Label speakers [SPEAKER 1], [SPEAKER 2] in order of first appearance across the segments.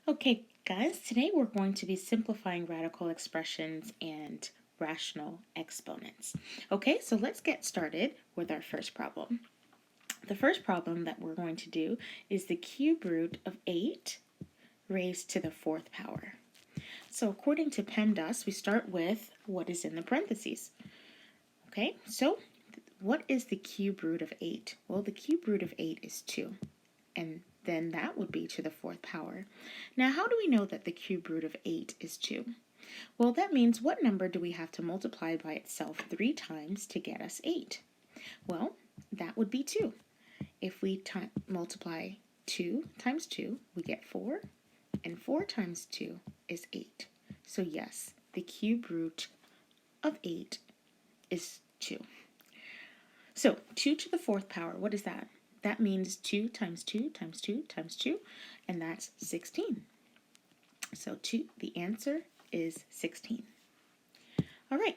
[SPEAKER 1] Okay, guys, today we're going to be simplifying radical expressions and rational exponents. Okay, so let's get started with our first problem. The first problem that we're going to do is the cube root of 8 raised to the fourth power. So according to PEMDAS, we start with what is in the parentheses. Okay, so what is the cube root of 8? Well, the cube root of 8 is 2. And then that would be to the fourth power. Now, how do we know that the cube root of 8 is 2? Well, that means what number do we have to multiply by itself 3 times to get us 8? Well, that would be 2. If we multiply 2 times 2, we get 4, and 4 times 2 is 8. So yes, the cube root of 8 is 2. So 2 to the fourth power, what is that? That means 2 times 2 times 2 times 2, and that's 16. So the answer is 16. All right,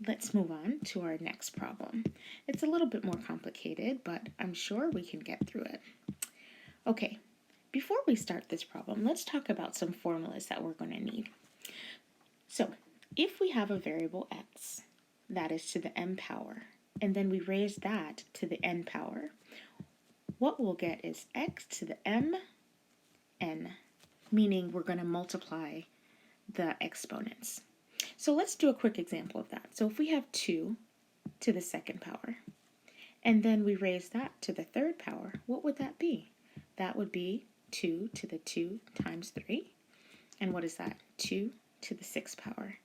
[SPEAKER 1] let's move on to our next problem. It's a little bit more complicated, but I'm sure we can get through it. Okay, before we start this problem, let's talk about some formulas that we're going to need. So if we have a variable x, that is to the m power, and then we raise that to the n power, what we'll get is x to the mn, meaning we're going to multiply the exponents. So let's do a quick example of that. So if we have 2 to the second power, and then we raise that to the third power, what would that be? That would be 2 to the 2 times 3. And what is that? 2 to the 6th power.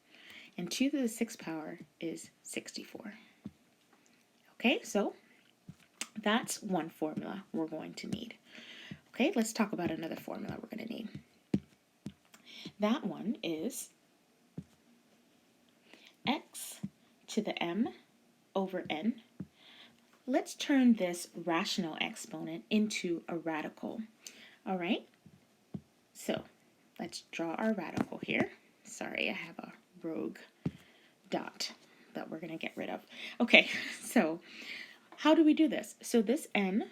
[SPEAKER 1] And 2 to the 6th power is 64. Okay, so that's one formula we're going to need. Okay, let's talk about another formula we're going to need. That one is x to the m over n. Let's turn this rational exponent into a radical. All right, so let's draw our radical here. Sorry, I have a rogue dot that we're going to get rid of. Okay, so how do we do this? So this n,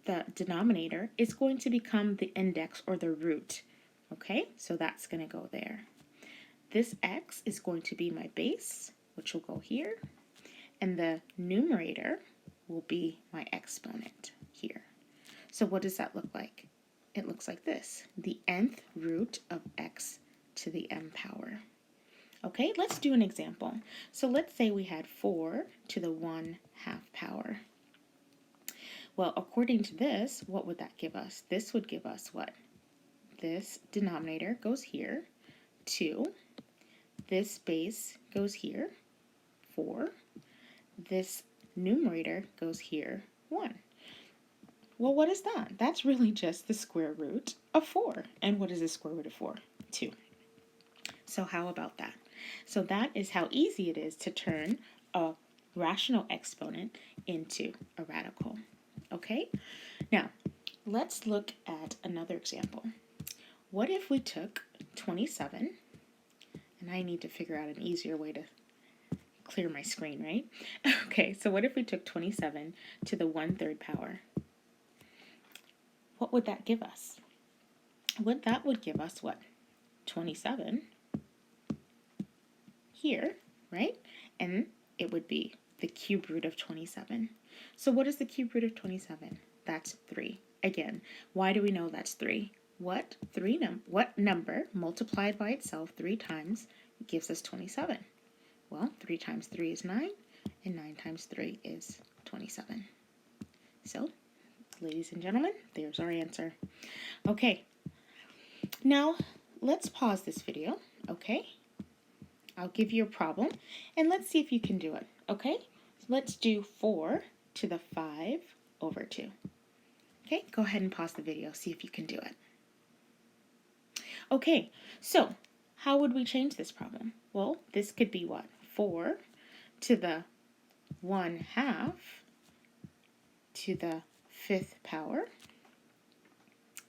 [SPEAKER 1] the denominator, is going to become the index or the root. Okay, so that's going to go there. This x is going to be my base, which will go here, and the numerator will be my exponent here. So what does that look like? It looks like this, the nth root of x to the m power. Okay, let's do an example. So let's say we had 4 to the 1/2 power. Well, according to this, what would that give us? This would give us what? This denominator goes here, 2. This base goes here, 4. This numerator goes here, 1. Well, what is that? That's really just the square root of 4. And what is the square root of 4? 2. So how about that? So that is how easy it is to turn a rational exponent into a radical. Okay? Now, let's look at another example. What if we took 27, and I need to figure out an easier way to clear my screen, right? Okay, so what if we took 27 to the 1/3 power? What would that give us? That would give us what? 27 here, right? And it would be the cube root of 27. So what is the cube root of 27? That's 3. Again, why do we know that's 3? What number multiplied by itself 3 times gives us 27? Well, 3 times 3 is 9, and 9 times 3 is 27. So, ladies and gentlemen, there's our answer. Okay, now let's pause this video, okay? I'll give you a problem, and let's see if you can do it, okay? So let's do 4 to the 5/2. Okay, go ahead and pause the video, see if you can do it. Okay, so how would we change this problem? Well, this could be what? 4 to the 1/2 to the 5th power,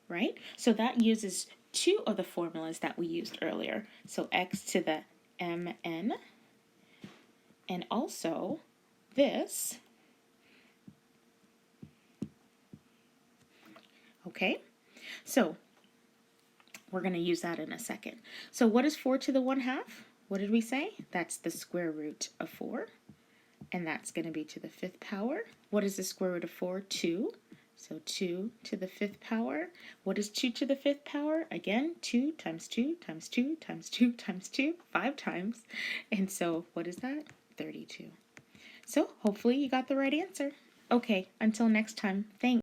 [SPEAKER 1] right? So that uses 2 of the formulas that we used earlier. So x to the mn, and also this. Okay, so We're going to use that in a second. So what is 4 to the 1/2? What did we say? That's the square root of 4. And that's going to be to the 5th power. What is the square root of 4? 2. So 2 to the 5th power. What is 2 to the 5th power? Again, 2 times 2 times 2 times 2 times 2, 5 times. And so what is that? 32. So hopefully you got the right answer. Okay, until next time, thanks.